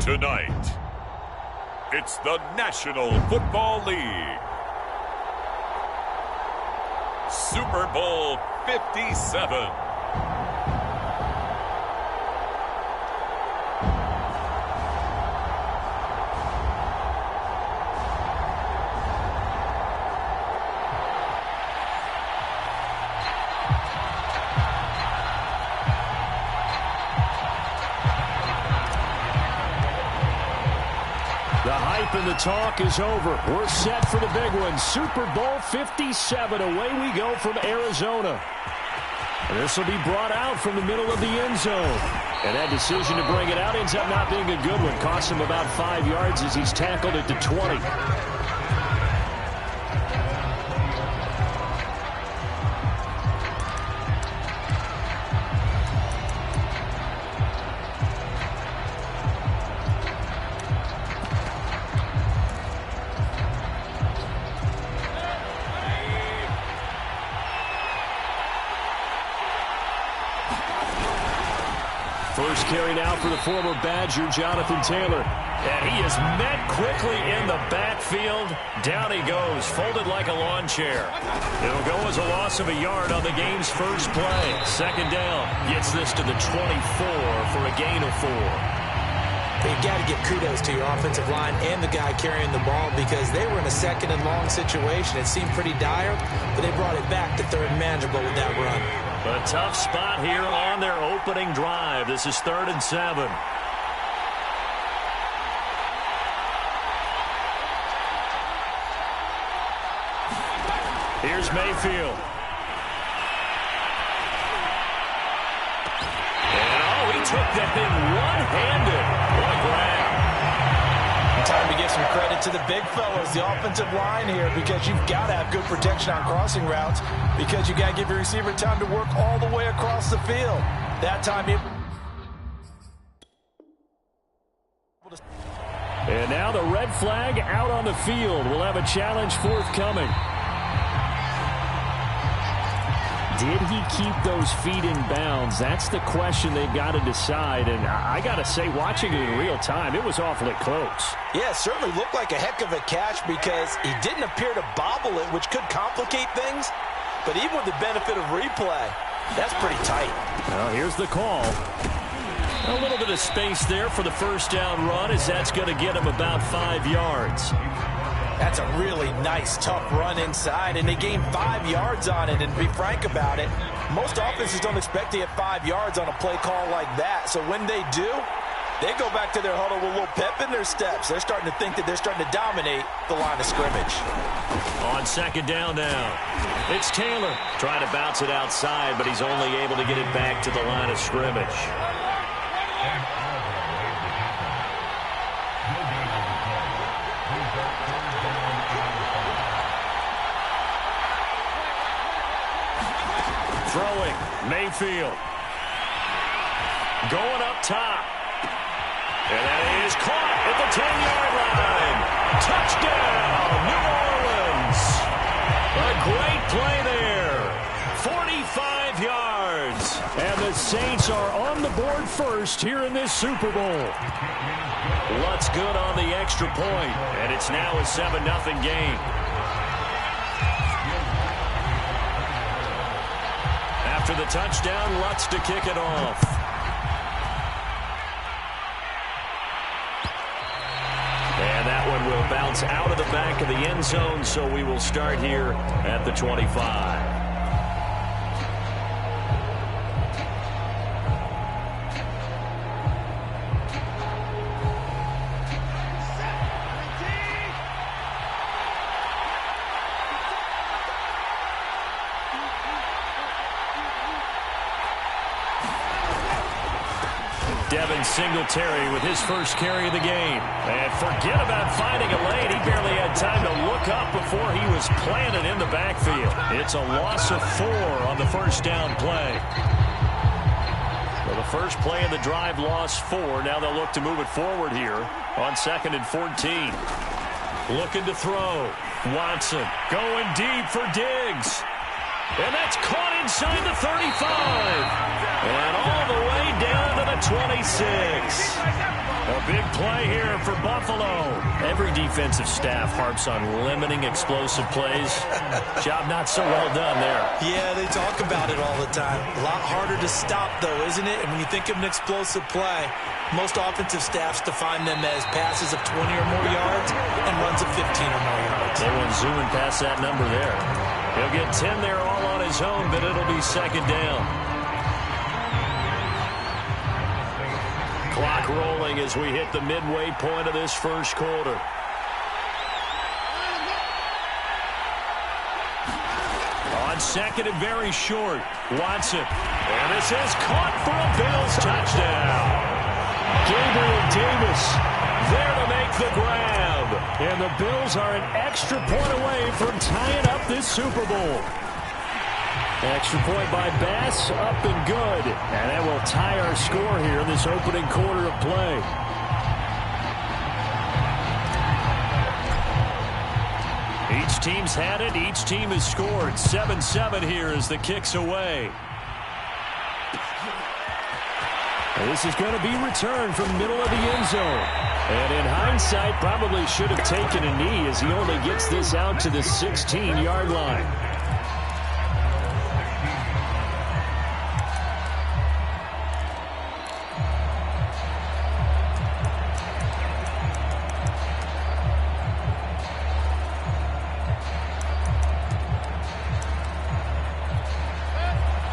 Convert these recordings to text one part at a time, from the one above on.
Tonight, it's the National Football League. Super Bowl 57. And the talk is over. We're set for the big one. Super Bowl 57. Away we go from Arizona. And this will be brought out from the middle of the end zone. And that decision to bring it out ends up not being a good one. Costs him about 5 yards as he's tackled at the 20. First carry now for the former Badger, Jonathan Taylor. And he is met quickly in the backfield. Down he goes, folded like a lawn chair. It'll go as a loss of a yard on the game's first play. Second down, gets this to the 24 for a gain of 4. You got to give kudos to your offensive line and the guy carrying the ball because they were in a second and long situation. It seemed pretty dire, but they brought it back to third and manageable with that run. A tough spot here on their opening drive. This is 3rd and 7. Here's Mayfield. And he took that thing one-handed. What a grab. Time to give some credit to the big fellas, the offensive line here, because you've got to have good protection on crossing routes because you got to give your receiver time to work all the way across the field. That time And now the red flag out on the field. We'll have a challenge forthcoming. Did he keep those feet in bounds? That's the question they've got to decide. And I got to say, watching it in real time, it was awfully close. Yeah, it certainly looked like a heck of a catch because he didn't appear to bobble it, which could complicate things. But even with the benefit of replay, that's pretty tight. Well, here's the call. A little bit of space there for the first down run as that's going to get him about 5 yards. That's a really nice, tough run inside, and they gained 5 yards on it. And to be frank about it, most offenses don't expect to get 5 yards on a play call like that. So when they do, they go back to their huddle with a little pep in their steps. They're starting to think that they're starting to dominate the line of scrimmage. On second down now, it's Taylor trying to bounce it outside, but he's only able to get it back to the line of scrimmage. Throwing, Mayfield. Going up top. And that is caught at the 10-yard line. Touchdown, New Orleans. A great play there. 45 yards. And the Saints are on the board first here in this Super Bowl. Lutz good on the extra point, and it's now a 7-0 game. After the touchdown, Lutz to kick it off. And that one will bounce out of the back of the end zone, so we will start here at the 25. Devin Singletary with his first carry of the game. And forget about finding a lane. He barely had time to look up before he was planted in the backfield. It's a loss of 4 on the first down play. Well, the first play of the drive lost 4. Now they'll look to move it forward here on 2nd and 14. Looking to throw. Watson going deep for Diggs. And that's caught inside the 35. And all the way down to the 26. A big play here for Buffalo. Every defensive staff harps on limiting explosive plays. Job not so well done there. Yeah, they talk about it all the time. A lot harder to stop, though, isn't it? And when you think of an explosive play, most offensive staffs define them as passes of 20 or more yards and runs of 15 or more yards. They went zooming past that number there. He'll get 10 there all on his own, but it'll be second down. Clock rolling as we hit the midway point of this first quarter. On second and very short, Watson. And this is caught for a Bills touchdown. Gabriel Davis there to make the grab. And the Bills are an extra point away from tying up this Super Bowl. Extra point by Bass, up and good. And that will tie our score here in this opening quarter of play. Each team's had it. Each team has scored. 7-7 here as the kick's away. And this is going to be returned from middle of the end zone. And in hindsight, probably should have taken a knee as he only gets this out to the 16-yard line.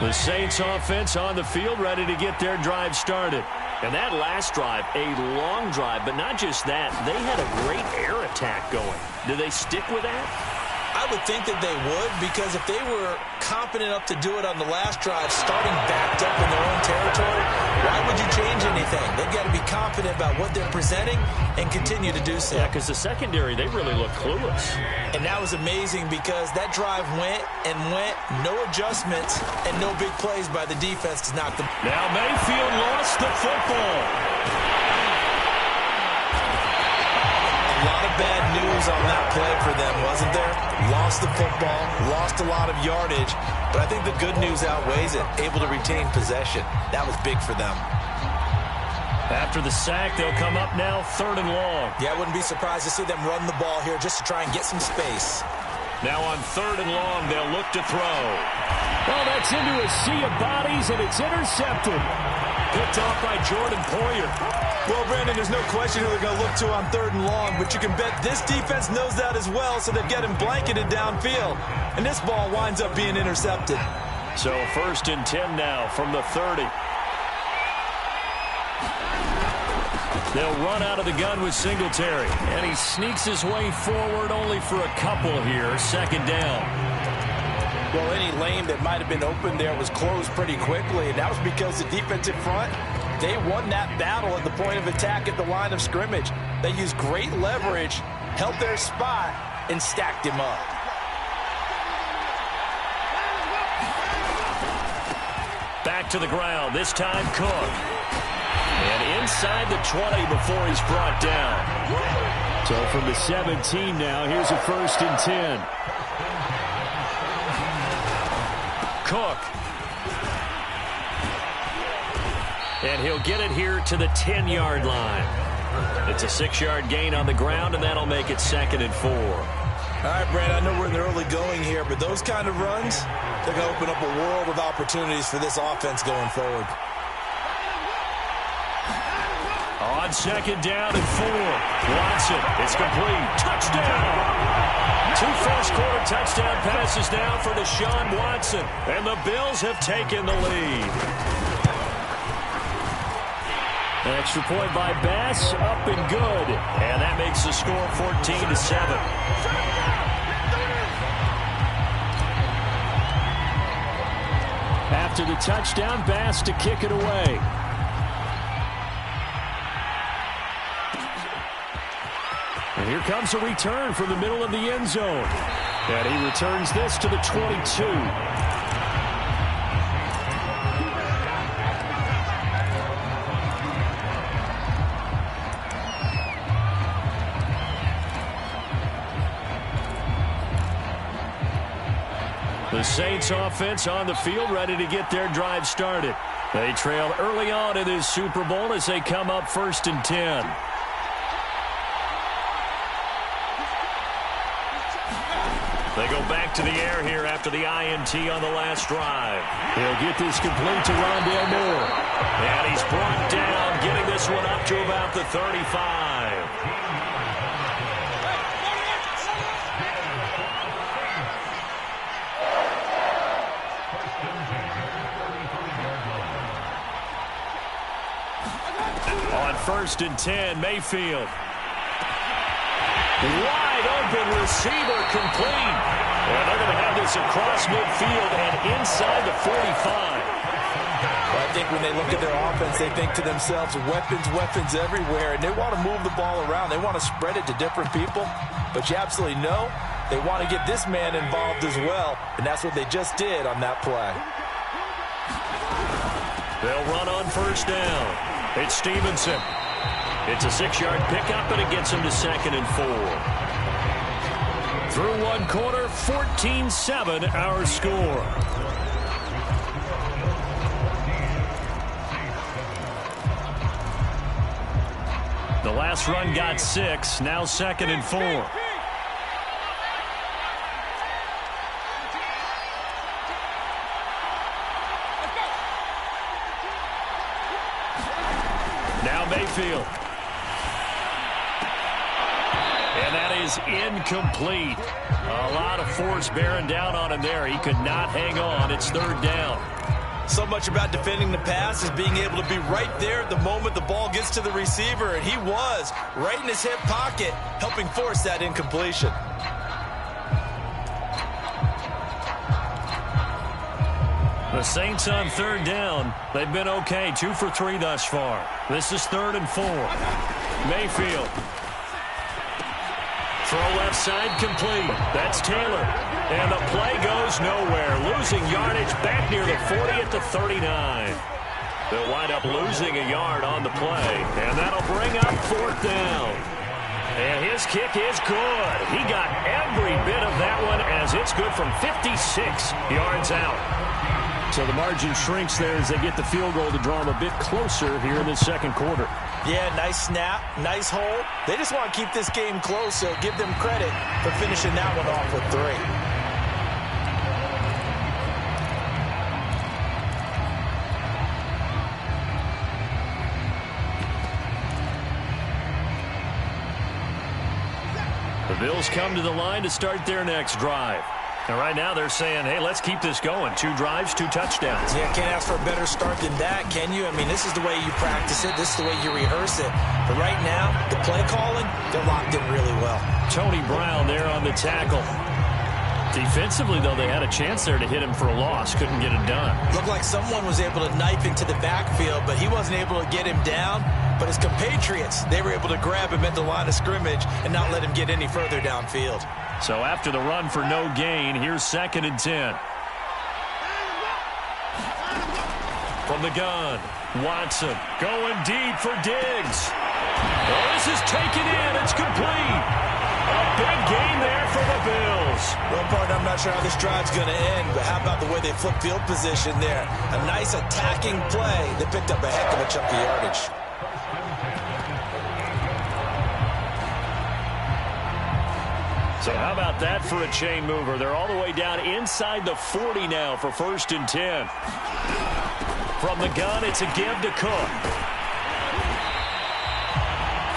The Saints offense on the field ready to get their drive started. And that last drive, a long drive, but not just that. They had a great air attack going. Do they stick with that? I would think that they would, because if they were confident enough to do it on the last drive, starting backed up in their own territory, why would you change anything? They've got to be confident about what they're presenting and continue to do so. Yeah, because the secondary, they really look clueless. And that was amazing because that drive went and went, no adjustments, and no big plays by the defense to knock them. Now Mayfield lost the football. A lot of bad news on that play for them, wasn't there? Lost the football, lost a lot of yardage, but I think the good news outweighs it. Able to retain possession. That was big for them. After the sack, they'll come up now 3rd and long. Yeah, I wouldn't be surprised to see them run the ball here just to try and get some space. Now on 3rd and long, they'll look to throw. Well, that's into a sea of bodies, and it's intercepted. Picked off by Jordan Poyer. Well, Brandon, there's no question who they're going to look to on 3rd and long, but you can bet this defense knows that as well, so they've got him blanketed downfield. And this ball winds up being intercepted. So 1st and 10 now from the 30. They'll run out of the gun with Singletary. And he sneaks his way forward only for a couple here. 2nd down. Well, any lane that might have been open there was closed pretty quickly, and that was because the defensive front, they won that battle at the point of attack at the line of scrimmage. They used great leverage, held their spot, and stacked him up. Back to the ground, this time Cook. And inside the 20 before he's brought down. So from the 17 now, here's a 1st and 10. Cook. And he'll get it here to the 10-yard line. It's a 6-yard gain on the ground, and that'll make it 2nd and 4. All right, Brad, I know we're in the early going here, but those kind of runs, they're going to open up a world of opportunities for this offense going forward. On 2nd down and 4. Watson, it's complete. Touchdown! 2 first-quarter touchdown passes now for Deshaun Watson, and the Bills have taken the lead. An extra point by Bass, up and good. And that makes the score 14-7. After the touchdown, Bass to kick it away. And here comes a return from the middle of the end zone. And he returns this to the 22. The Saints offense on the field, ready to get their drive started. They trail early on in this Super Bowl as they come up 1st and 10. They go back to the air here after the INT on the last drive. He'll get this complete to Rondale Moore. And he's brought down, getting this one up to about the 35. On 1st and 10, Mayfield. Wide open receiver complete. And they're going to have this across midfield and inside the 45. Well, I think when they look at their offense, they think to themselves, weapons, weapons everywhere. And they want to move the ball around. They want to spread it to different people. But you absolutely know they want to get this man involved as well. And that's what they just did on that play. They'll run on 1st down. It's Stevenson. It's a 6-yard pickup, and it gets him to 2nd and 4. Through one quarter, 14-7 our score. The last run got 6, now 2nd and 4. Now Mayfield. And that is incomplete. A lot of force bearing down on him there. He could not hang on. It's 3rd down. So much about defending the pass is being able to be right there at the moment the ball gets to the receiver. And he was right in his hip pocket, helping force that incompletion. The Saints on 3rd down. They've been okay. 2 for 3 thus far. This is 3rd and 4. Mayfield. Throw left side complete. That's Taylor. And the play goes nowhere. Losing yardage back near the 40 at the 39. They'll wind up losing a yard on the play. And that'll bring up 4th down. And his kick is good. He got every bit of that one as it's good from 56 yards out. So the margin shrinks there as they get the field goal to draw them a bit closer here in the 2nd quarter. Yeah, nice snap, nice hold. They just want to keep this game close, so give them credit for finishing that one off with 3. The Bills come to the line to start their next drive. And right now they're saying, hey, let's keep this going. 2 drives, 2 touchdowns. Yeah, can't ask for a better start than that, can you? I mean, this is the way you practice it. This is the way you rehearse it. But right now, the play calling, they're locked in really well. Tony Brown there on the tackle. Defensively, though, they had a chance there to hit him for a loss. Couldn't get it done. Looked like someone was able to knife into the backfield, but he wasn't able to get him down. But his compatriots, they were able to grab him at the line of scrimmage and not let him get any further downfield. So after the run for no gain, here's 2nd and 10. From the gun, Watson going deep for Diggs. Oh, this is taken in. It's complete. A big gain there for the Bills. Well, partner, I'm not sure how this drive's going to end, but how about the way they flip field position there? A nice attacking play. They picked up a heck of a chunk of yardage. So how about that for a chain mover? They're all the way down inside the 40 now for 1st and 10. From the gun, it's a give to Cook.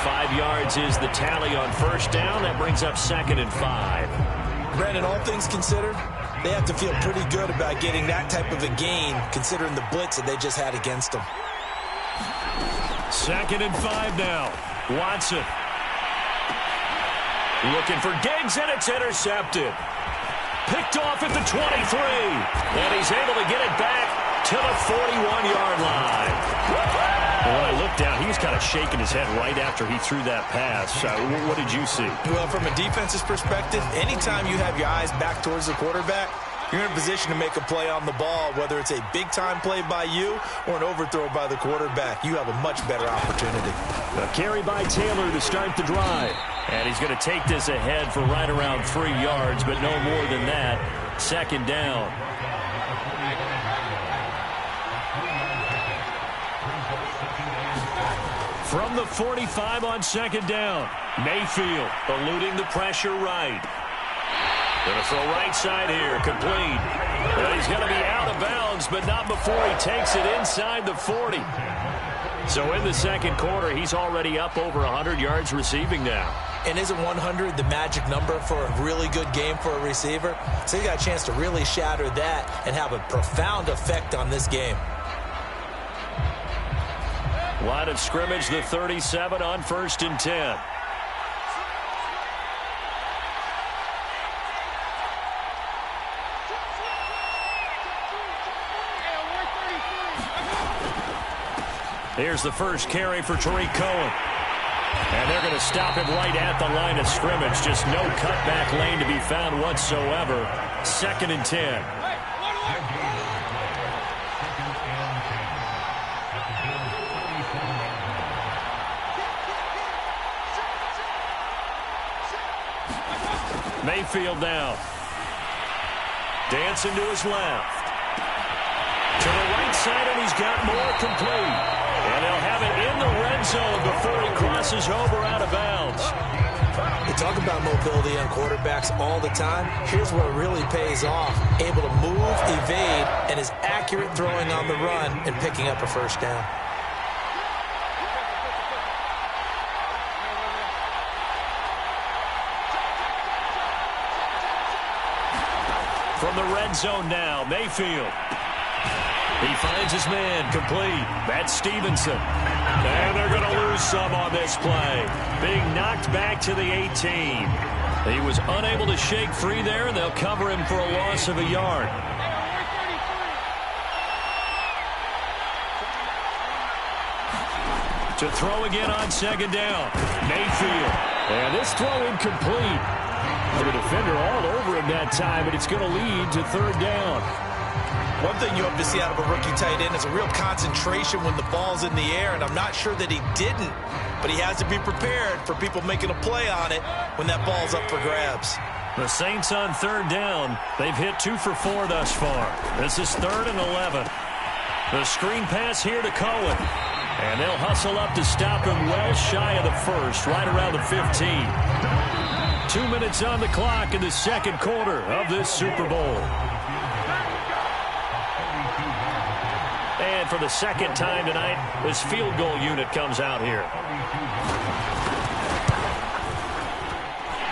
5 yards is the tally on 1st down. That brings up 2nd and 5. Brandon, all things considered, they have to feel pretty good about getting that type of a gain, considering the blitz that they just had against them. 2nd and 5 now. Watson. Looking for Diggs, and it's intercepted. Picked off at the 23. And he's able to get it back to the 41-yard line. Well, when I looked down, he was kind of shaking his head right after he threw that pass. What did you see? Well, from a defense's perspective, anytime you have your eyes back towards the quarterback, you're in a position to make a play on the ball, whether it's a big-time play by you or an overthrow by the quarterback. You have a much better opportunity. A carry by Taylor to start the drive. And he's going to take this ahead for right around 3 yards, but no more than that. Second down. From the 45 on second down. Mayfield eluding the pressure right. Going to throw right side here. Complete. Well, he's going to be out of bounds, but not before he takes it inside the 40. So in the second quarter, he's already up over 100 yards receiving now. And isn't 100 the magic number for a really good game for a receiver? So he got a chance to really shatter that and have a profound effect on this game. Line of scrimmage, the 37 on 1st and 10. Here's the first carry for Tariq Cohen. And they're going to stop him right at the line of scrimmage. Just no cutback lane to be found whatsoever. 2nd and 10. Mayfield now. Dancing to his left. To the right side, and he's got more complete. And they'll have it in the red zone before he crosses over out of bounds. We talk about mobility on quarterbacks all the time. Here's where it really pays off. Able to move, evade, and is accurate throwing on the run and picking up a first down. From the red zone now, Mayfield. He finds his man, complete. That's Stevenson. And they're going to lose some on this play. Being knocked back to the 18. He was unable to shake free there, and they'll cover him for a loss of a yard. To throw again on second down. Mayfield. And this throw incomplete. The defender all over him that time, but it's going to lead to 3rd down. One thing you hope to see out of a rookie tight end is a real concentration when the ball's in the air, and I'm not sure that he didn't, but he has to be prepared for people making a play on it when that ball's up for grabs. The Saints on 3rd down. They've hit 2 for 4 thus far. This is 3rd and 11. The screen pass here to Cohen, and they'll hustle up to stop him well shy of the first, right around the 15. 2 minutes on the clock in the second quarter of this Super Bowl. And for the second time tonight, this field goal unit comes out here.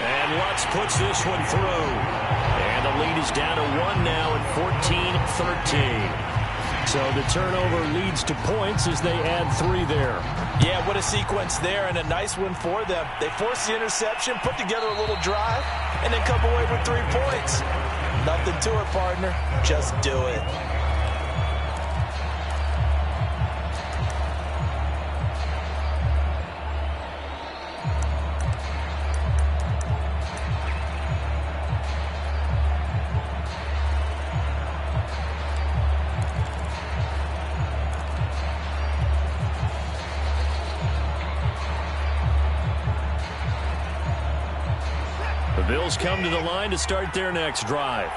And Lutz puts this one through. And the lead is down to 1 now at 14-13. So the turnover leads to points as they add 3 there. Yeah, what a sequence there, and a nice one for them. They force the interception, put together a little drive, and then come away with 3 points. Nothing to it, partner. Just do it. The Bills come to the line to start their next drive.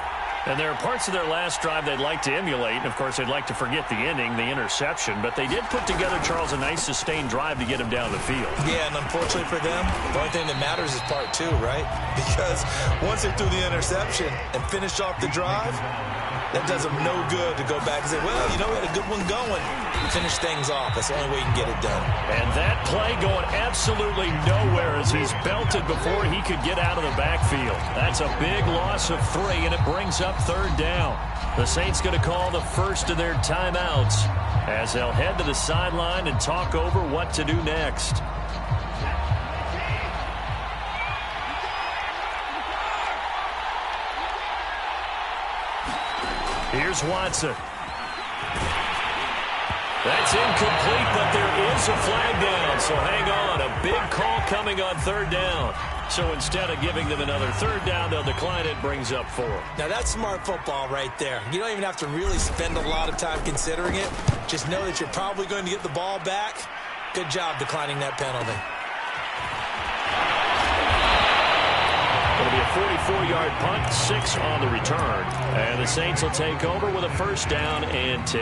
And there are parts of their last drive they'd like to emulate. And, of course, they'd like to forget the inning, the interception. But they did put together, Charles, a nice sustained drive to get him down the field. Yeah, and unfortunately for them, the only thing that matters is part 2, right? Because once they threw the interception and finished off the drive, that does them no good to go back and say, well, you know, we had a good one going. Finish things off. That's the only way you can get it done. And that play going absolutely nowhere as he's belted before he could get out of the backfield. That's a big loss of 3, and it brings up 3rd down. The Saints going to call the first of their timeouts as they'll head to the sideline and talk over what to do next. Here's Watson. That's incomplete, but there is a flag down, so hang on. A big call coming on 3rd down. So instead of giving them another 3rd down, they'll decline it, brings up 4. Now, that's smart football right there. You don't even have to really spend a lot of time considering it. Just know that you're probably going to get the ball back. Good job declining that penalty. It'll be a 44-yard punt, 6 on the return. And the Saints will take over with a first down and 10.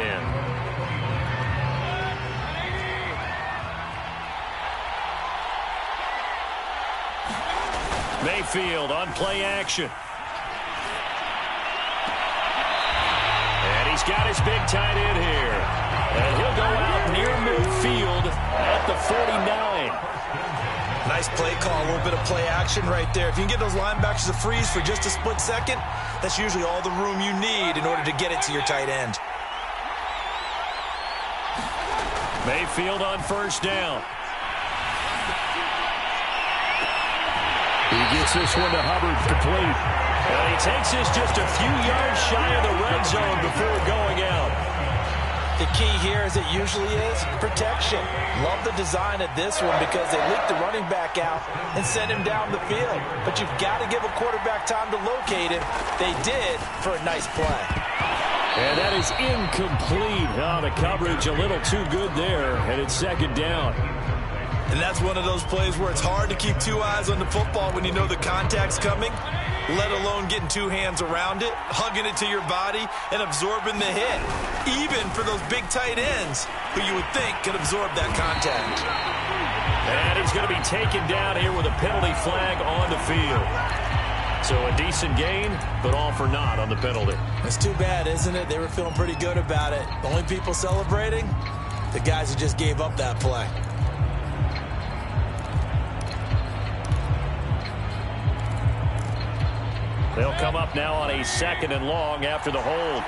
Mayfield on play action. And he's got his big tight end here. And he'll go out near midfield at the 49. Nice play call, a little bit of play action right there. If you can get those linebackers to freeze for just a split second, that's usually all the room you need in order to get it to your tight end. Mayfield on first down. He gets this one to Hubbard, complete. And he takes this just a few yards shy of the red zone before going out. The key here, as it usually is, protection. Love the design of this one because they leak the running back out and send him down the field. But you've got to give a quarterback time to locate him. They did for a nice play. And that is incomplete. Oh, the coverage a little too good there, and it's second down. And that's one of those plays where it's hard to keep two eyes on the football when you know the contact's coming, let alone getting two hands around it, hugging it to your body, and absorbing the hit. Even for those big tight ends who you would think could absorb that contact. And he's going to be taken down here with a penalty flag on the field. So a decent gain, but all for naught on the penalty. It's too bad, isn't it? They were feeling pretty good about it. The only people celebrating, the guys who just gave up that play. They'll come up now on a second and long after the hold.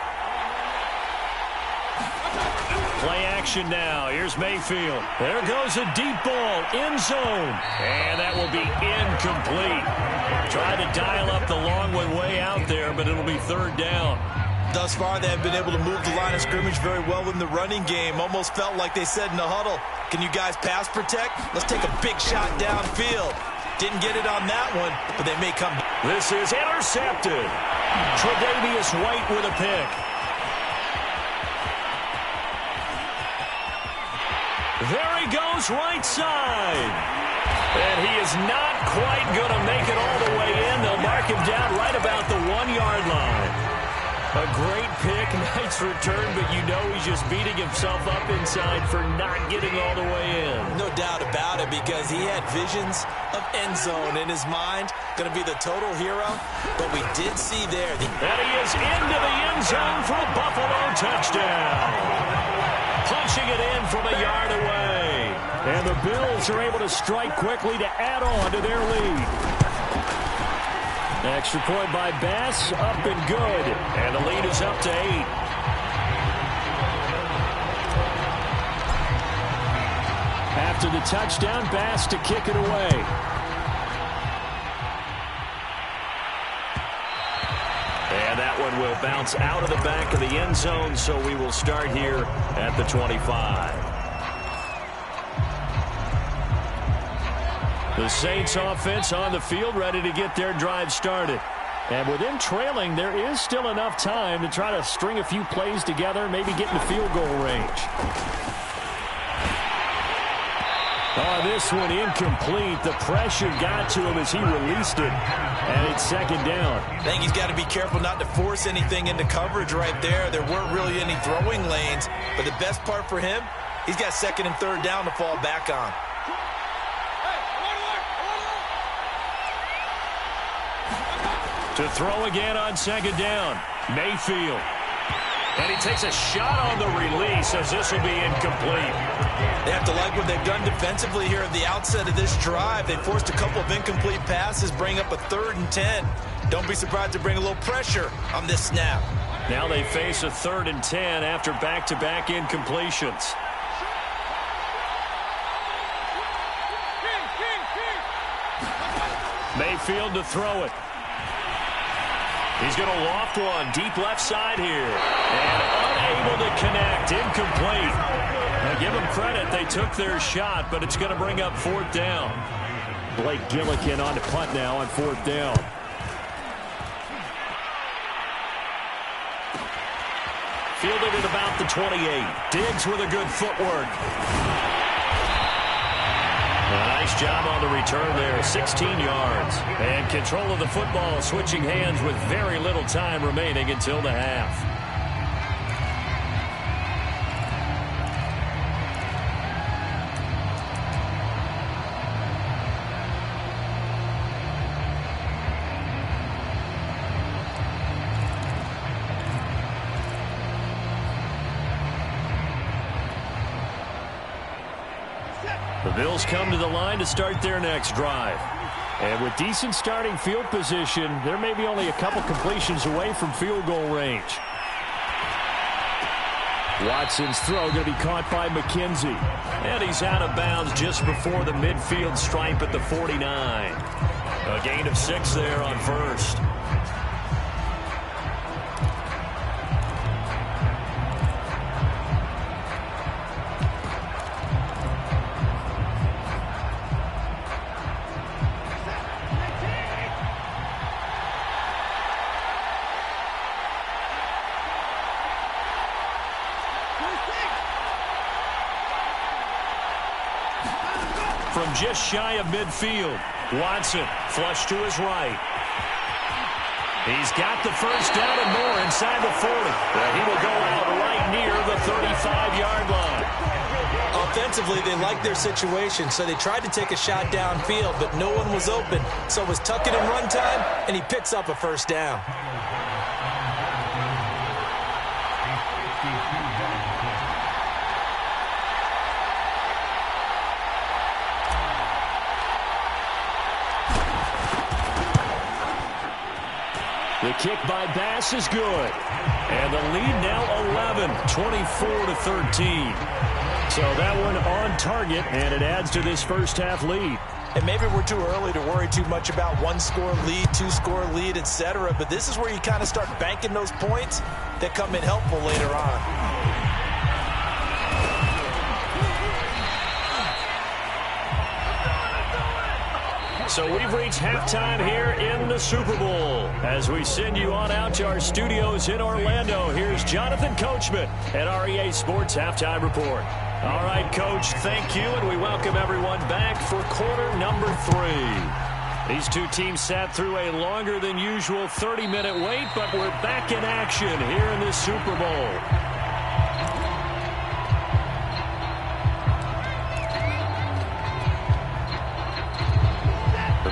Play action now. Here's Mayfield. There goes a deep ball, end zone. And that will be incomplete. Tried to dial up the long one way out there, but it'll be third down. Thus far, they have been able to move the line of scrimmage very well in the running game. Almost felt like they said in the huddle, can you guys pass protect? Let's take a big shot downfield. Didn't get it on that one, but they may come back. This is intercepted. Tre'Davious White with a pick. There he goes, right side. And he is not quite going to make it all the way in. They'll mark him down right about the 1-yard line. A great pick, nice return, but you know he's just beating himself up inside for not getting all the way in. No doubt about it, because he had visions of end zone in his mind. Going to be the total hero, but we did see there. And he is into the end zone for a Buffalo touchdown. Punching it in from a yard away. And the Bills are able to strike quickly to add on to their lead. Extra point by Bass, up and good. And the lead is up to 8. After the touchdown, Bass to kick it away. And that one will bounce out of the back of the end zone, so we will start here at the 25. The Saints offense on the field, ready to get their drive started. And with them trailing, there is still enough time to try to string a few plays together, maybe get in the field goal range. Oh, this one incomplete. The pressure got to him as he released it. And it's second down. I think he's got to be careful not to force anything into coverage right there. There weren't really any throwing lanes. But the best part for him, he's got second and third down to fall back on. To throw again on second down, Mayfield. And he takes a shot on the release as this will be incomplete. They have to like what they've done defensively here at the outset of this drive. They forced a couple of incomplete passes, bring up a 3rd and 10. Don't be surprised to bring a little pressure on this snap. Now they face a 3rd and 10 after back-to-back incompletions. Mayfield to throw it. He's going to loft one deep left side here. And unable to connect. Incomplete. Now give them credit. They took their shot, but it's going to bring up 4th down. Blake Gillikin on the punt now on 4th down. Fielded at about the 28. Diggs with a good footwork. Nice job on the return there, 16 yards. And control of the football, switching hands with very little time remaining until the half. The Bills come to the line to start their next drive. And with decent starting field position, there may be only a couple completions away from field goal range. Watson's throw going to be caught by McKenzie. And he's out of bounds just before the midfield stripe at the 49. A gain of 6 there on first. From just shy of midfield, Watson flush to his right. He's got the first down and more inside the 40. He will go out right near the 35-yard line. Offensively, they liked their situation, so they tried to take a shot downfield, but no one was open. So it was tuck it in run time, and he picks up a first down. The kick by Bass is good. And the lead now 11, 24-13. So that one on target, and it adds to this first half lead. And maybe we're too early to worry too much about one-score lead, two-score lead, etc. But this is where you kind of start banking those points that come in helpful later on. So we've reached halftime here in the Super Bowl. As we send you on out to our studios in Orlando, here's Jonathan Coachman at REA Sports Halftime Report. All right, Coach, thank you, and we welcome everyone back for quarter number 3. These two teams sat through a longer than usual 30-minute wait, but we're back in action here in this Super Bowl.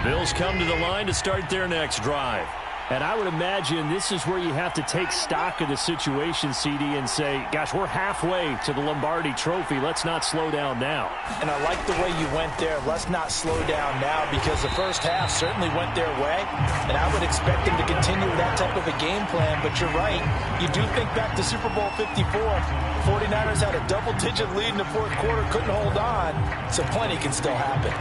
Bills come to the line to start their next drive. And I would imagine this is where you have to take stock of the situation, CD, and say, gosh, we're halfway to the Lombardi Trophy. Let's not slow down now. And I like the way you went there. Let's not slow down now, because the first half certainly went their way. And I would expect them to continue that type of a game plan. But you're right. You do think back to Super Bowl 54. 49ers had a double-digit lead in the fourth quarter, couldn't hold on. So plenty can still happen.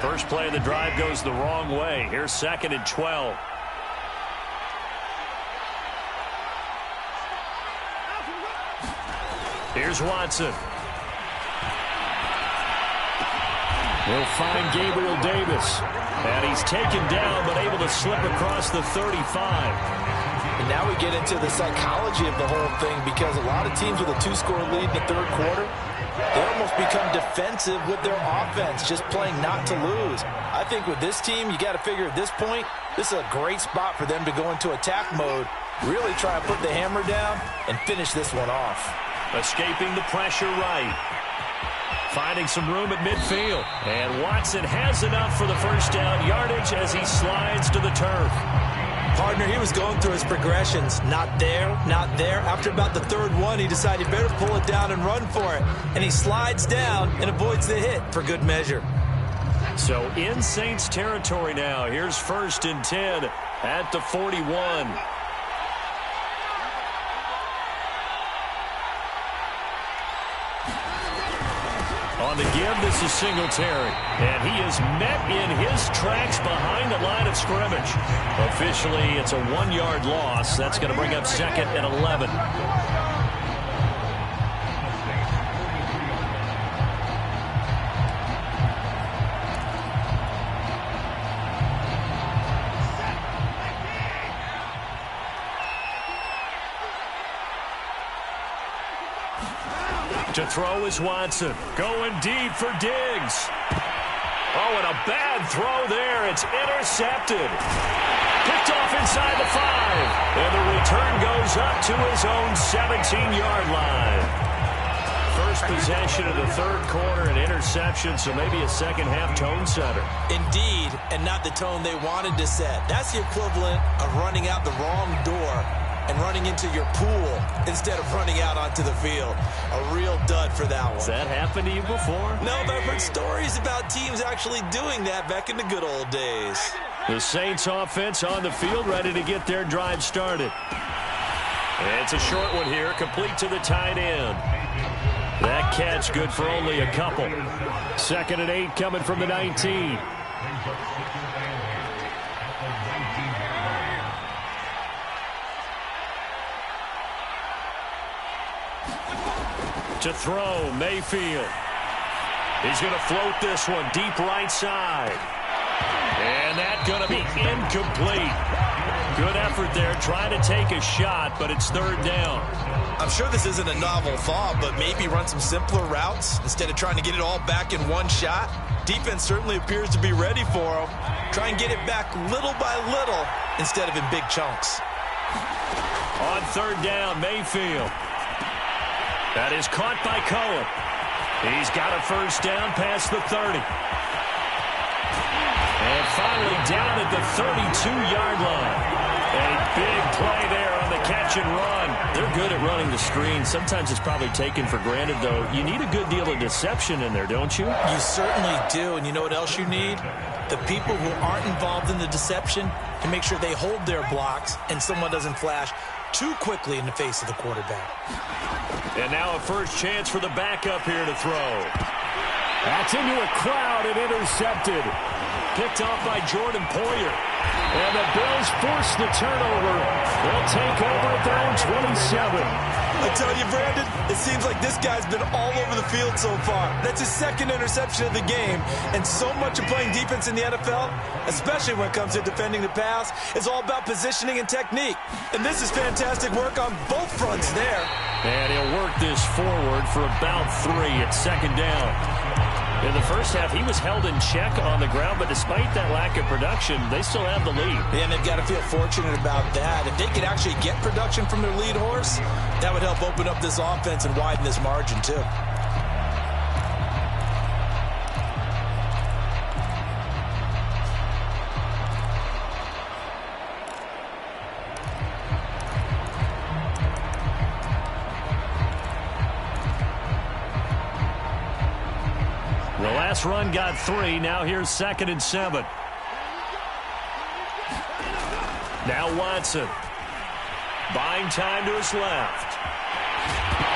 First play of the drive goes the wrong way. Here's 2nd and 12. Here's Watson. He'll find Gabriel Davis. And he's taken down, but able to slip across the 35. And now we get into the psychology of the whole thing, because a lot of teams with a 2-score lead in the third quarter, they almost become defensive with their offense, just playing not to lose. I think with this team, you got to figure at this point, this is a great spot for them to go into attack mode, really try and put the hammer down and finish this one off. Escaping the pressure right. Finding some room at midfield. And Watson has enough for the first down yardage as he slides to the turf. Partner, he was going through his progressions. Not there, not there. After about the third one, he decided he better pull it down and run for it. And he slides down and avoids the hit for good measure. So in Saints territory now. Here's 1st and 10 at the 41. On the give, this is Singletary. And he is met in his tracks behind the line of scrimmage. Officially, it's a 1-yard loss. That's going to bring up 2nd and 11. To throw is Watson. Going deep for Diggs. Oh, and a bad throw there. It's intercepted. Picked off inside the 5. And the return goes up to his own 17-yard line. First possession of the third quarter, an interception, so maybe a second-half tone setter. Indeed, and not the tone they wanted to set. That's the equivalent of running out the wrong door and running into your pool instead of running out onto the field. A real dud for that one. Has that happened to you before? No, but I've heard stories about teams actually doing that back in the good old days. The Saints offense on the field, ready to get their drive started. And it's a short one here, complete to the tight end. That catch good for only a couple. 2nd and 8 coming from the 19. To throw, Mayfield. He's going to float this one deep right side. And that's going to be incomplete. Good effort there, trying to take a shot, but it's 3rd down. I'm sure this isn't a novel thought, but maybe run some simpler routes instead of trying to get it all back in one shot. Defense certainly appears to be ready for him. Try and get it back little by little instead of in big chunks. On 3rd down, Mayfield. That is caught by Cohen. He's got a first down past the 30. And finally down at the 32-yard line. A big play there on the catch and run. They're good at running the screen. Sometimes it's probably taken for granted, though. You need a good deal of deception in there, don't you? You certainly do. And you know what else you need? The people who aren't involved in the deception can make sure they hold their blocks and someone doesn't flash too quickly in the face of the quarterback. And now a first chance for the backup here to throw. That's into a crowd and intercepted. Picked off by Jordan Poyer. And the Bills force the turnover. They'll take over at their own 27. I tell you, Brandon, it seems like this guy's been all over the field so far. That's his 2nd interception of the game. And so much of playing defense in the NFL, especially when it comes to defending the pass, is all about positioning and technique. And this is fantastic work on both fronts there. And he'll work this forward for about 3 at 2nd down. In the first half, he was held in check on the ground, but despite that lack of production, they still have the lead. And they've got to feel fortunate about that. If they could actually get production from their lead horse, that would help open up this offense and widen this margin, too. The last run got 3. Now here's 2nd and 7. Now Watson. Buying time to his left.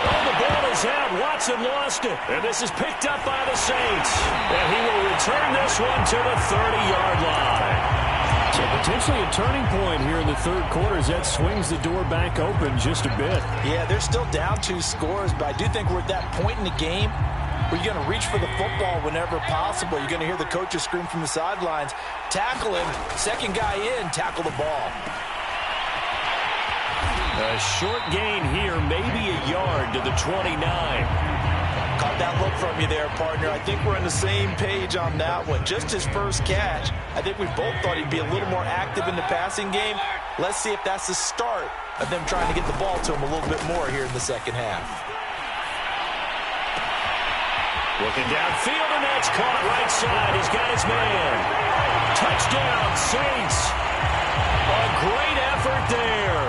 Oh, the ball is out. Watson lost it. And this is picked up by the Saints. And he will return this one to the 30-yard line. So potentially a turning point here in the third quarter as that swings the door back open just a bit. Yeah, they're still down 2 scores, but I do think we're at that point in the game where you're going to reach for the football whenever possible. You're going to hear the coaches scream from the sidelines. Tackle him. 2nd guy in, tackle the ball. A short gain here, maybe a yard to the 29. Caught that look from you there, partner. I think we're on the same page on that one. Just his first catch. I think we both thought he'd be a little more active in the passing game. Let's see if that's the start of them trying to get the ball to him a little bit more here in the second half. Looking downfield, and that's caught right side. He's got his man. Touchdown, Saints. A great effort there.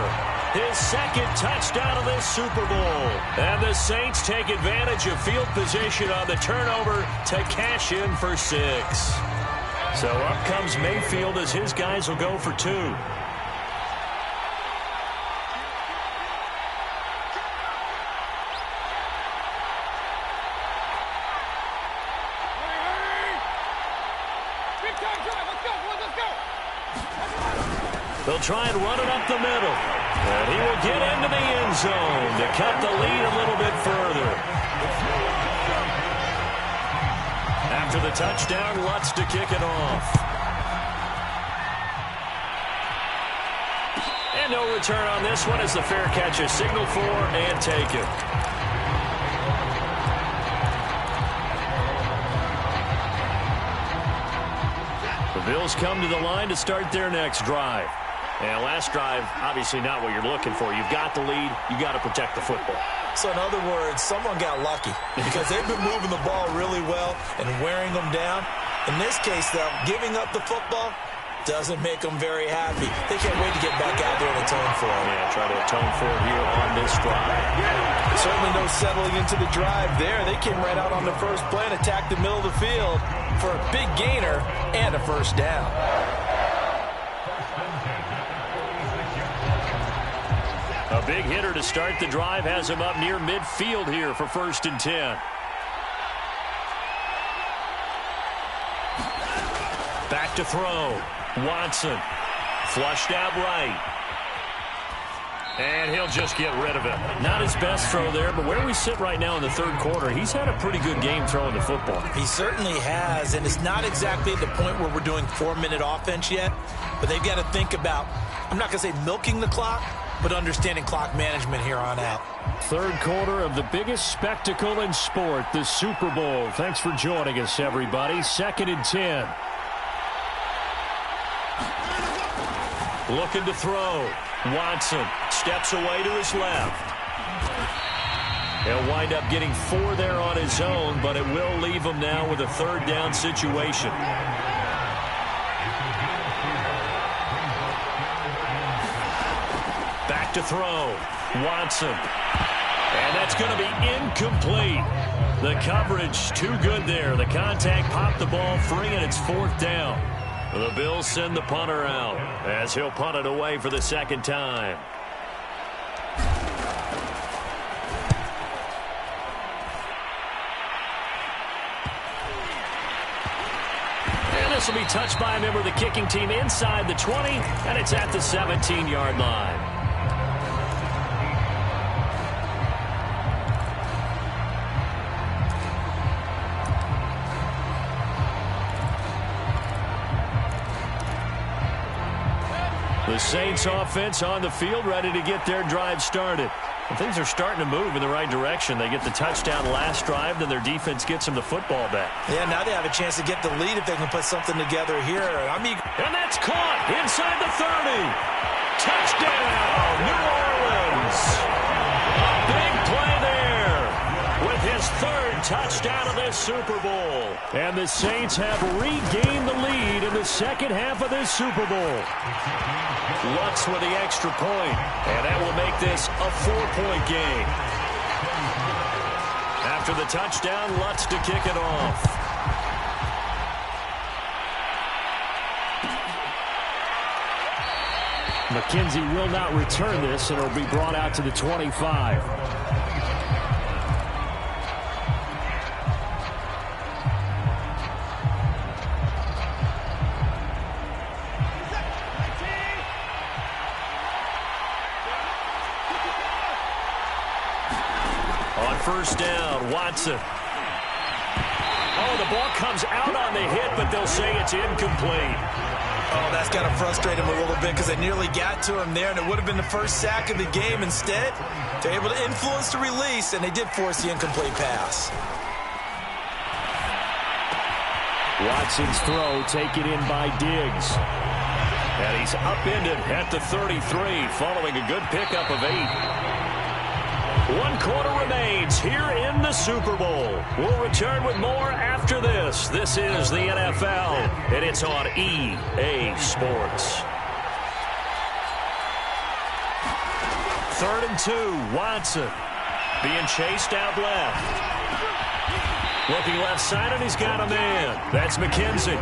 His 2nd touchdown of this Super Bowl. And the Saints take advantage of field position on the turnover to cash in for 6. So up comes Mayfield as his guys will go for 2. They'll try and run it up the middle. And he will get into the end zone to cut the lead a little bit further. After the touchdown, Lutz to kick it off. And no return on this one as the fair catch is signaled for and taken. The Bills come to the line to start their next drive. And last drive, obviously not what you're looking for. You've got the lead. You got to protect the football. So in other words, someone got lucky because they've been moving the ball really well and wearing them down. In this case, though, giving up the football doesn't make them very happy. They can't wait to get back out there and atone for it. Yeah, try to atone for it here on this drive. Certainly no settling into the drive there. They came right out on the first play and attacked the middle of the field for a big gainer and a first down. A big hitter to start the drive has him up near midfield here for 1st and 10. Back to throw. Watson. Flushed out right. And he'll just get rid of it. Not his best throw there, but where we sit right now in the third quarter, he's had a pretty good game throwing the football. He certainly has, and it's not exactly at the point where we're doing 4-minute offense yet, but they've got to think about, I'm not going to say milking the clock, but understanding clock management here on out. Third quarter of the biggest spectacle in sport, the Super Bowl. Thanks for joining us, everybody. 2nd and 10. Looking to throw. Watson steps away to his left. He'll wind up getting 4 there on his own, but it will leave him now with a 3rd down situation. Back to throw. Watson. And that's going to be incomplete. The coverage too good there. The contact popped the ball free, and it's 4th down. The Bills send the punter out as he'll punt it away for the 2nd time. And this will be touched by a member of the kicking team inside the 20, and it's at the 17-yard line. The Saints offense on the field, ready to get their drive started. And things are starting to move in the right direction. They get the touchdown last drive, then their defense gets them the football back. Yeah, now they have a chance to get the lead if they can put something together here. And that's caught inside the 30. Touchdown, New Orleans. A big play there with his 3rd touchdown of this Super Bowl. And the Saints have regained the lead in the second half of this Super Bowl. Lutz with the extra point, and that will make this a 4-point game. After the touchdown, Lutz to kick it off. McKenzie will not return this, and it'll be brought out to the 25. First down, Watson. Oh, the ball comes out on the hit, but they'll say it's incomplete. Oh, that's got to frustrate him a little bit because they nearly got to him there, and it would have been the first sack of the game. Instead, they're able to influence the release, and they did force the incomplete pass. Watson's throw taken in by Diggs. And he's upended at the 33 following a good pickup of 8. 1 quarter remains here in the Super Bowl. We'll return with more after this. This is the NFL, and it's on EA Sports. 3rd and 2, Watson being chased out left. Looking left side, and he's got a man. That's McKenzie.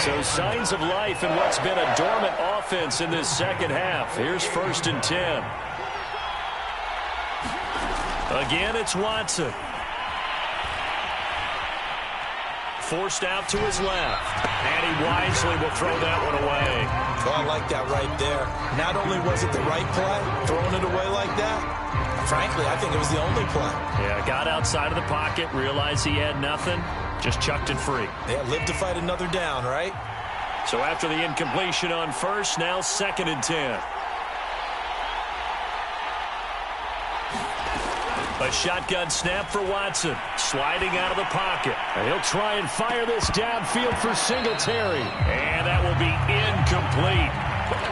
So signs of life in what's been a dormant offense in this second half. Here's 1st and 10. Again, it's Watson. Forced out to his left. And he wisely will throw that one away. Well, I like that right there. Not only was it the right play, throwing it away like that, frankly, I think it was the only play. Yeah, got outside of the pocket, realized he had nothing, just chucked it free. Yeah, live to fight another down, right? So after the incompletion on first, now 2nd and 10. A shotgun snap for Watson. Sliding out of the pocket. And he'll try and fire this downfield for Singletary. And that will be incomplete.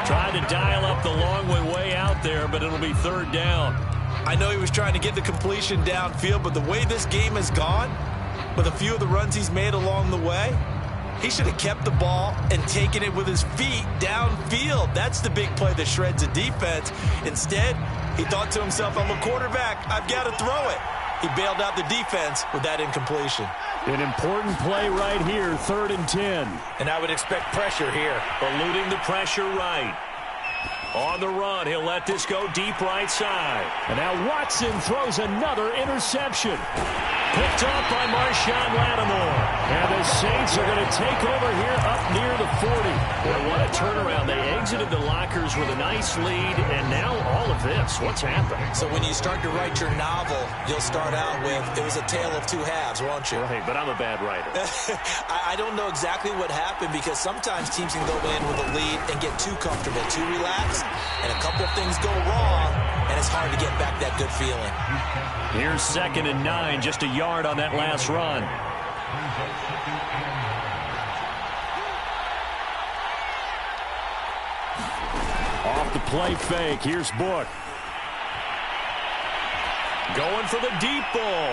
Trying to dial up the long way out there, but it'll be third down. I know he was trying to get the completion downfield, but the way this game has gone, with a few of the runs he's made along the way, he should have kept the ball and taken it with his feet downfield. That's the big play that shreds a defense. Instead, he thought to himself, I'm a quarterback, I've got to throw it. He bailed out the defense with that incompletion. An important play right here, 3rd and 10. And I would expect pressure here. Eluding the pressure right. On the run, he'll let this go deep right side. And now Watson throws another interception. Picked off by Marshawn Lattimore. And the Saints are going to take over here up near the 40. Boy, what a turnaround. They exited the lockers with a nice lead, and now all of this. What's happening? So when you start to write your novel, you'll start out with, it was a tale of two halves, won't you? Hey, but I'm a bad writer. I don't know exactly what happened, because sometimes teams can go in with a lead and get too comfortable, too relaxed, and a couple of things go wrong, and it's hard to get back that good feeling. Here's 2nd and 9, just a yard on that last run. Off the play fake, here's Book. Going for the deep ball.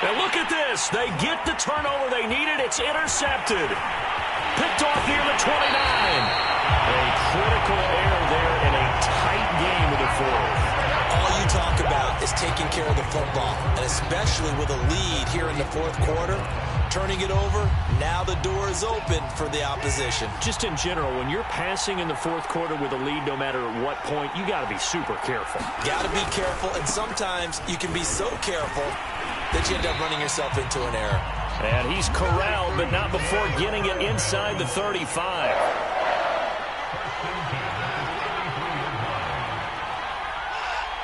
And look at this. They get the turnover they needed. It's intercepted. Picked off near the 29. A critical error there in a tight game of the 4th. All you talk about is taking care of the football, and especially with a lead here in the 4th quarter, turning it over, now the door is open for the opposition. Just in general, when you're passing in the 4th quarter with a lead, no matter at what point, you got to be super careful. Got to be careful, and sometimes you can be so careful that you end up running yourself into an error. And he's corralled, but not before getting it inside the 35.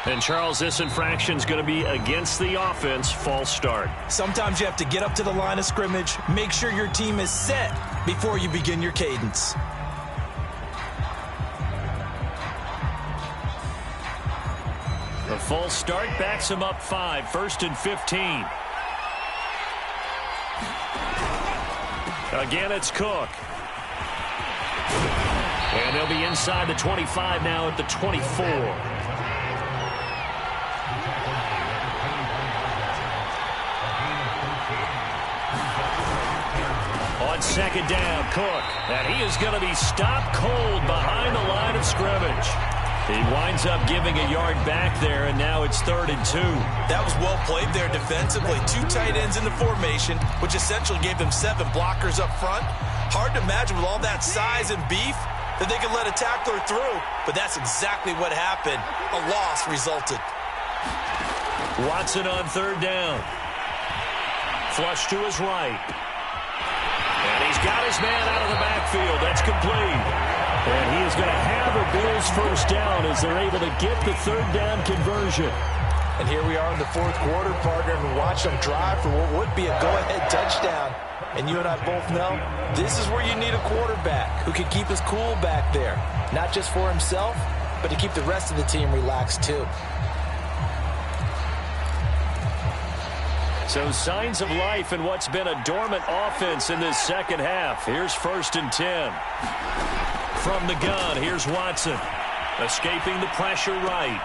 And, Charles, this infraction's going to be against the offense. False start. Sometimes you have to get up to the line of scrimmage, make sure your team is set before you begin your cadence. The false start backs him up 5, 1st and 15. Again, it's Cook. And they'll be inside the 25 now at the 24. On 2nd down, Cook. And he is going to be stopped cold behind the line of scrimmage. He winds up giving a yard back there, and now it's 3rd and 2. That was well played there defensively. 2 tight ends in the formation, which essentially gave them 7 blockers up front. Hard to imagine with all that size and beef that they could let a tackler through. But that's exactly what happened. A loss resulted. Watson on 3rd down. Flush to his right. And he's got his man out of the backfield. That's complete. And he is going to have a Bills first down as they're able to get the 3rd down conversion. And here we are in the 4th quarter, partner, and watch them drive for what would be a go-ahead touchdown. And you and I both know this is where you need a quarterback who can keep his cool back there. Not just for himself, but to keep the rest of the team relaxed too. So signs of life in what's been a dormant offense in this 2nd half. Here's 1st and 10. From the gun, here's Watson. Escaping the pressure right.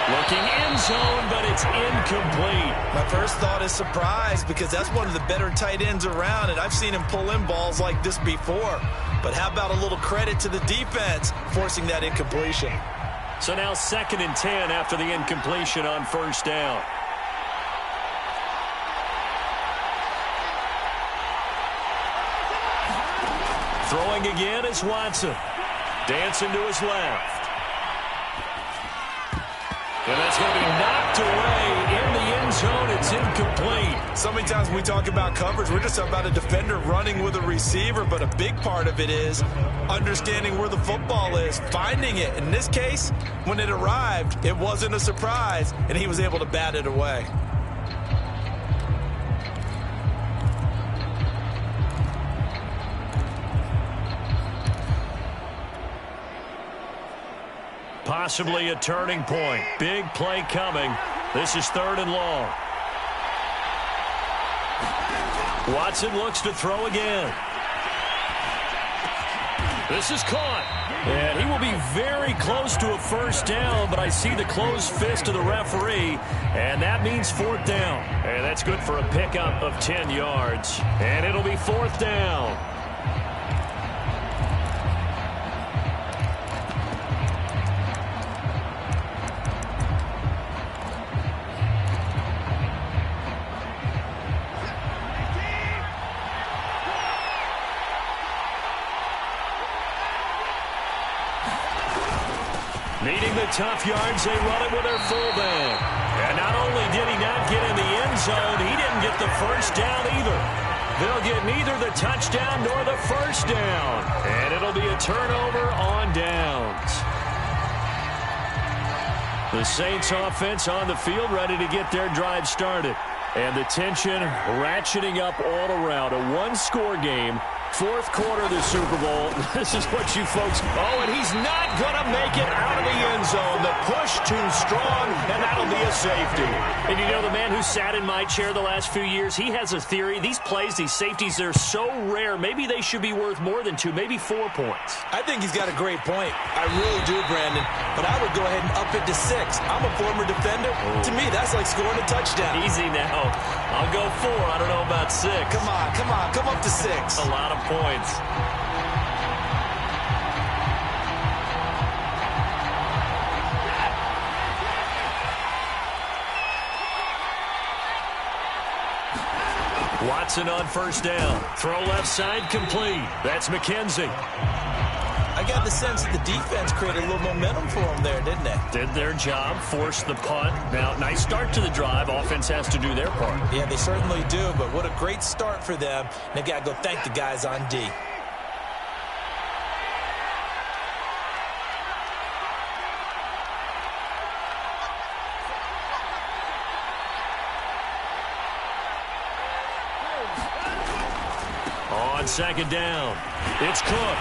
Looking end zone, but it's incomplete. My first thought is surprise, because that's one of the better tight ends around, and I've seen him pull in balls like this before. But how about a little credit to the defense forcing that incompletion? So now 2nd and 10 after the incompletion on 1st down. Throwing again is Watson. Dancing to his left. And that's going to be knocked away in the end zone. It's incomplete. So many times when we talk about coverage, we're just about a defender running with a receiver, but a big part of it is understanding where the football is, finding it. In this case, when it arrived, it wasn't a surprise, and he was able to bat it away. Possibly a turning point. Big play coming. This is 3rd and long. Watson looks to throw again. This is caught. And he will be very close to a first down, but I see the closed fist of the referee, and that means 4th down. And that's good for a pickup of 10 yards. And it'll be 4th down. Needing the tough yards, they run it with their fullback. And not only did he not get in the end zone, he didn't get the first down either. They'll get neither the touchdown nor the first down. And it'll be a turnover on downs. The Saints offense on the field ready to get their drive started. And the tension ratcheting up all around. A one-score game. 4th quarter of the Super Bowl. This is what you folks... Oh, and he's not going to make it out of the end zone. The push too strong, and that'll be a safety. And you know, the man who sat in my chair the last few years, he has a theory. These plays, these safeties, they're so rare. Maybe they should be worth more than 2, maybe 4 points. I think he's got a great point. I really do, Brandon. But I would go ahead and up it to 6. I'm a former defender. To me, that's like scoring a touchdown. Easy now. I'll go 4. I don't know about 6. Come on. Come up to 6. A lot of points. Watson on first down. Throw left side complete. That's McKenzie. I got the sense that the defense created a little momentum for them there, didn't they? Did their job, forced the punt. Now, nice start to the drive. Offense has to do their part. Yeah, they certainly do, but what a great start for them. And they got to go thank the guys on D. On second down, it's Cook.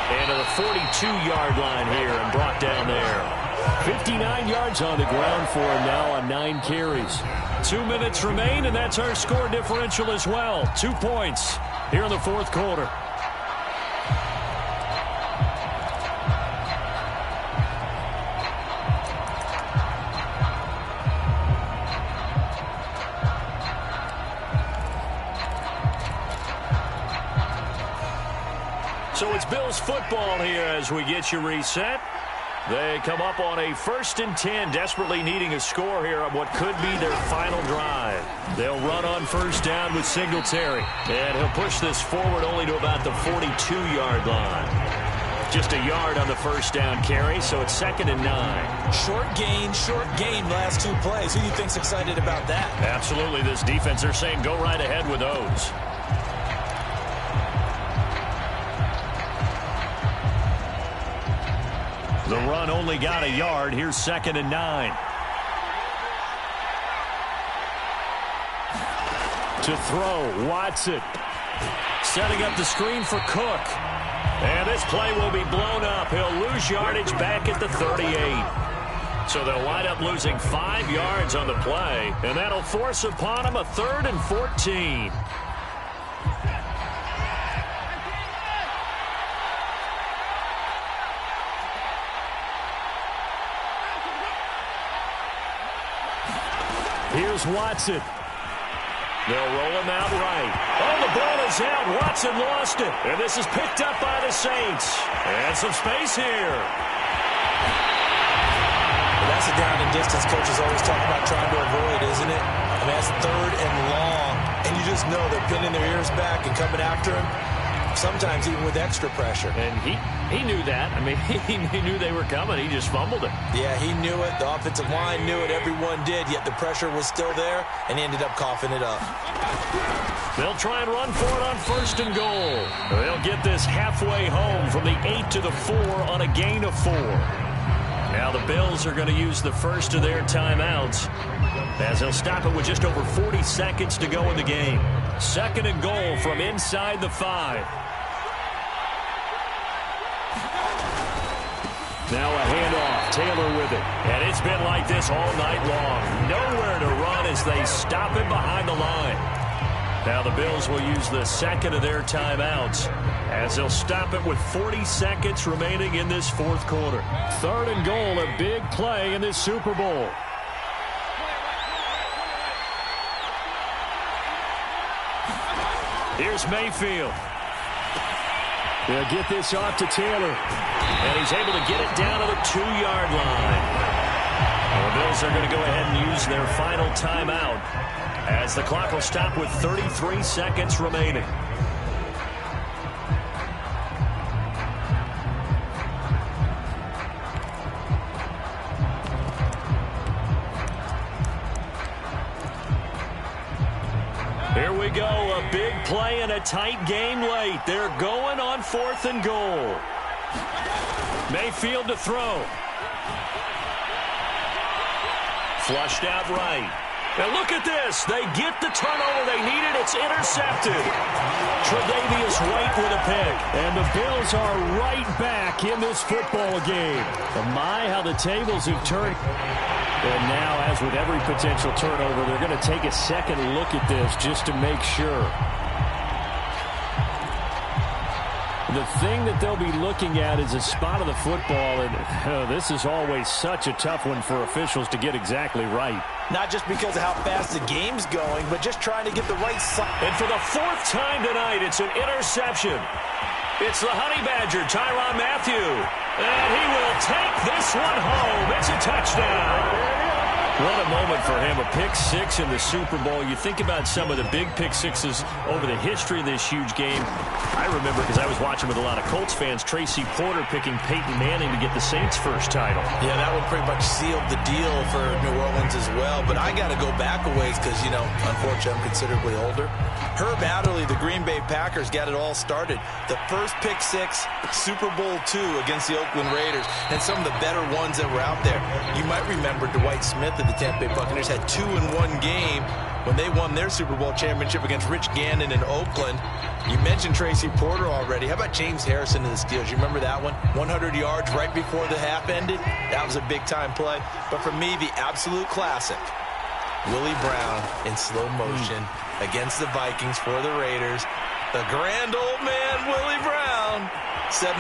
And to the 42-yard line here and brought down there. 59 yards on the ground for him now on 9 carries. 2 minutes remain, and that's our score differential as well. 2 points here in the 4th quarter. So it's Bills football here as we get you reset. They come up on a 1st and 10, desperately needing a score here on what could be their final drive. They'll run on first down with Singletary. And he'll push this forward only to about the 42-yard line. Just a yard on the first down carry, so it's 2nd and 9. Short gain last 2 plays. Who do you think's excited about that? Absolutely, this defense, they're saying go right ahead with those. The run only got a yard. Here's 2nd and 9. To throw, Watson. Setting up the screen for Cook. And this play will be blown up. He'll lose yardage back at the 38. So they'll wind up losing 5 yards on the play. And that'll force upon him a 3rd and 14. Here's Watson. They'll roll him out right. Oh, the ball is out. Watson lost it. And this is picked up by the Saints. And some space here. Well, that's a down and distance coaches always talk about trying to avoid, isn't it? I mean, that's 3rd and long. And you just know they're pinning their ears back and coming after him. Sometimes even with extra pressure. And he knew that. I mean, he knew they were coming. He just fumbled it. Yeah, he knew it. The offensive line knew it. Everyone did. Yet the pressure was still there, and he ended up coughing it up. They'll try and run for it on 1st and goal. They'll get this halfway home from the 8 to the 4 on a gain of 4. Now the Bills are going to use the first of their timeouts as they'll stop it with just over 40 seconds to go in the game. 2nd and goal from inside the 5. Now a handoff Taylor with it. And it's been like this all night long. Nowhere to run as they stop him behind the line. Now the Bills will use the second of their timeouts as they'll stop it with 40 seconds remaining in this fourth quarter. 3rd and goal, a big play in this Super Bowl. Here's Mayfield. They'll get this off to Taylor. And he's able to get it down to the 2-yard line. Well, the Bills are going to go ahead and use their final timeout as the clock will stop with 33 seconds remaining. Here we go, a big play in a tight game late. They're going on 4th and goal. Mayfield to throw. Flushed out right. Now look at this. They get the turnover they needed. It's intercepted. Tre'Davious White with a pick. And the Bills are right back in this football game. My, how the tables have turned. And now, as with every potential turnover, they're going to take a second look at this just to make sure. The thing that they'll be looking at is a spot of the football, and this is always such a tough one for officials to get exactly right. Not just because of how fast the game's going, but just trying to get the right side. And for the 4th time tonight, it's an interception. It's the Honey Badger, Tyrann Mathieu. And he will take this one home. It's a touchdown. What a moment for him, a pick 6 in the Super Bowl. You think about some of the big pick 6s over the history of this huge game. I remember, because I was watching with a lot of Colts fans, Tracy Porter picking Peyton Manning to get the Saints' first title. Yeah, that one pretty much sealed the deal for New Orleans as well. But I got to go back a ways because, you know, unfortunately, I'm considerably older. Herb Adderley, the Green Bay Packers, got it all started. The first pick 6, Super Bowl II against the Oakland Raiders, and some of the better ones that were out there. You might remember Dwight Smith of the Tampa Bay Buccaneers had 2 in one game when they won their Super Bowl championship against Rich Gannon in Oakland. You mentioned Tracy Porter already. How about James Harrison of the Steelers? You remember that one? 100 yards right before the half ended. That was a big-time play. But for me, the absolute classic, Willie Brown in slow motion against the Vikings for the Raiders. The grand old man, Willie Brown, 75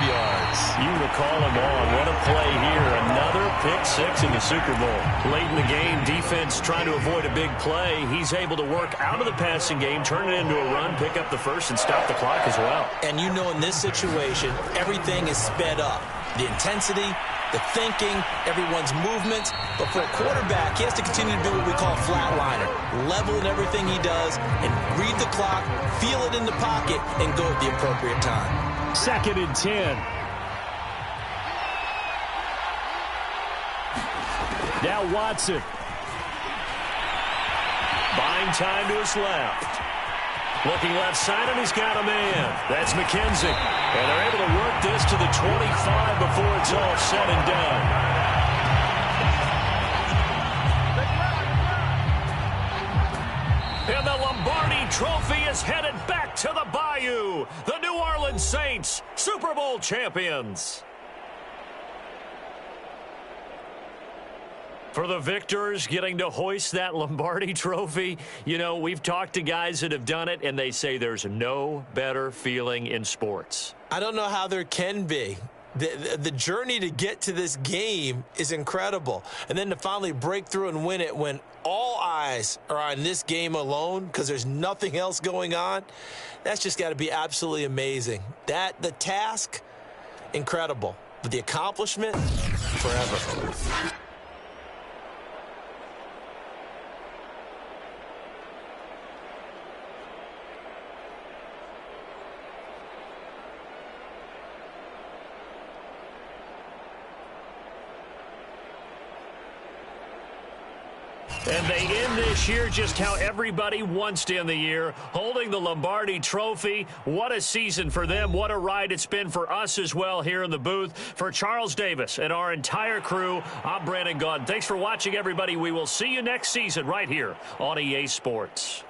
yards. You recall them all. What a play here. Another pick 6 in the Super Bowl. Late in the game, defense trying to avoid a big play. He's able to work out of the passing game, turn it into a run, pick up the first, and stop the clock as well. And you know, in this situation, everything is sped up. The intensity, the thinking, everyone's movements. But for a quarterback, he has to continue to do what we call flatliner. Level in everything he does and read the clock, feel it in the pocket, and go at the appropriate time. 2nd and 10. Now Watson. Buying time to his left. Looking left side, and he's got a man. That's McKenzie. And they're able to work this to the 25 before it's all said and done. And the Lombardi Trophy is headed back to the Bayou. The New Orleans Saints, Super Bowl champions. For the victors, getting to hoist that Lombardi Trophy, you know, we've talked to guys that have done it, and they say there's no better feeling in sports. I don't know how there can be. The journey to get to this game is incredible. And then to finally break through and win it when all eyes are on this game alone because there's nothing else going on, that's just got to be absolutely amazing. The task, incredible. But the accomplishment, forever. And they end this year just how everybody wants to end the year, holding the Lombardi Trophy. What a season for them. What a ride it's been for us as well here in the booth. For Charles Davis and our entire crew, I'm Brandon Gaudin. Thanks for watching, everybody. We will see you next season right here on EA Sports.